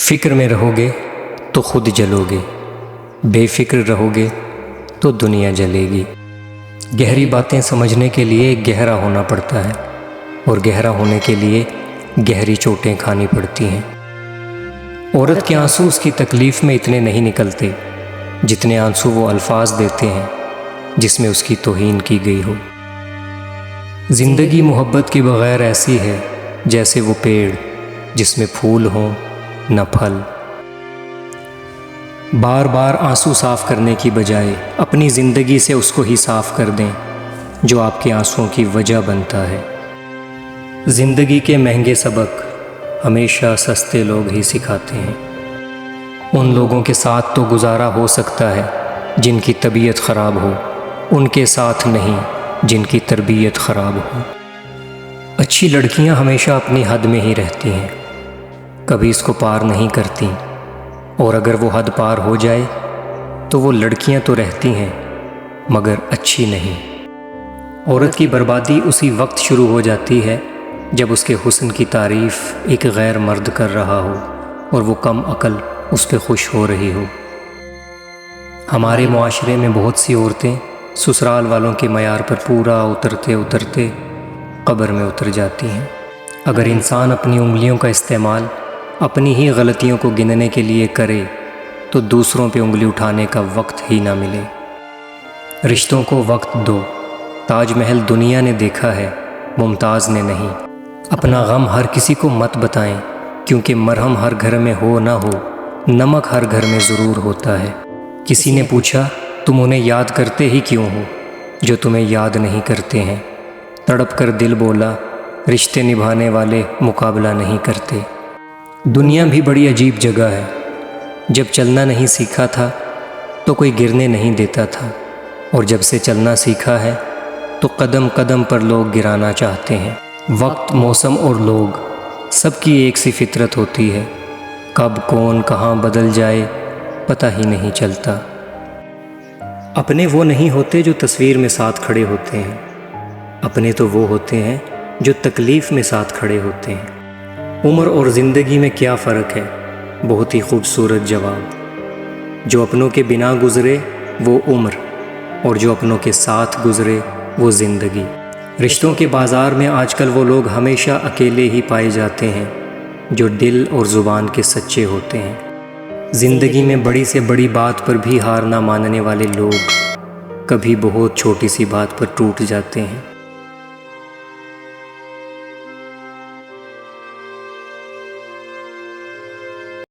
فکر میں رہو گے تو خود جلو گے، بے فکر رہو گے تو دنیا جلے گی۔ گہری باتیں سمجھنے کے لیے گہرا ہونا پڑتا ہے، اور گہرا ہونے کے لیے گہری چوٹیں کھانی پڑتی ہیں۔ عورت کے آنسو اس کی تکلیف میں اتنے نہیں نکلتے جتنے آنسو وہ الفاظ دیتے ہیں جس میں اس کی توہین کی گئی ہو۔ زندگی محبت کے بغیر ایسی ہے جیسے وہ پیڑ جس میں پھول ہوں نہ پھل۔ بار بار آنسو صاف کرنے کی بجائے اپنی زندگی سے اس کو ہی صاف کر دیں جو آپ کے آنسوؤں کی وجہ بنتا ہے۔ زندگی کے مہنگے سبق ہمیشہ سستے لوگ ہی سکھاتے ہیں۔ ان لوگوں کے ساتھ تو گزارا ہو سکتا ہے جن کی طبیعت خراب ہو، ان کے ساتھ نہیں جن کی تربیت خراب ہو۔ اچھی لڑکیاں ہمیشہ اپنی حد میں ہی رہتی ہیں، کبھی اس کو پار نہیں کرتی، اور اگر وہ حد پار ہو جائے تو وہ لڑکیاں تو رہتی ہیں مگر اچھی نہیں۔ عورت کی بربادی اسی وقت شروع ہو جاتی ہے جب اس کے حسن کی تعریف ایک غیر مرد کر رہا ہو اور وہ کم عقل اس پہ خوش ہو رہی ہو۔ ہمارے معاشرے میں بہت سی عورتیں سسرال والوں کے معیار پر پورا اترتے اترتے قبر میں اتر جاتی ہیں۔ اگر انسان اپنی انگلیوں کا استعمال اپنی ہی غلطیوں کو گننے کے لیے کرے تو دوسروں پہ انگلی اٹھانے کا وقت ہی نہ ملے۔ رشتوں کو وقت دو۔ تاج محل دنیا نے دیکھا ہے، ممتاز نے نہیں۔ اپنا غم ہر کسی کو مت بتائیں، کیونکہ مرہم ہر گھر میں ہو نہ ہو، نمک ہر گھر میں ضرور ہوتا ہے۔ کسی نے پوچھا تم انہیں یاد کرتے ہی کیوں ہو جو تمہیں یاد نہیں کرتے ہیں؟ تڑپ کر دل بولا رشتے نبھانے والے مقابلہ نہیں کرتے۔ دنیا بھی بڑی عجیب جگہ ہے، جب چلنا نہیں سیکھا تھا تو کوئی گرنے نہیں دیتا تھا، اور جب سے چلنا سیکھا ہے تو قدم قدم پر لوگ گرانا چاہتے ہیں۔ وقت، موسم اور لوگ سب کی ایک سی فطرت ہوتی ہے، کب کون کہاں بدل جائے پتہ ہی نہیں چلتا۔ اپنے وہ نہیں ہوتے جو تصویر میں ساتھ کھڑے ہوتے ہیں، اپنے تو وہ ہوتے ہیں جو تکلیف میں ساتھ کھڑے ہوتے ہیں۔ عمر اور زندگی میں کیا فرق ہے؟ بہت ہی خوبصورت جواب۔ جو اپنوں کے بنا گزرے وہ عمر، اور جو اپنوں کے ساتھ گزرے وہ زندگی۔ رشتوں کے بازار میں آج کل وہ لوگ ہمیشہ اکیلے ہی پائے جاتے ہیں جو دل اور زبان کے سچے ہوتے ہیں۔ زندگی میں بڑی سے بڑی بات پر بھی ہار نہ ماننے والے لوگ کبھی بہت چھوٹی سی بات پر ٹوٹ جاتے ہیں۔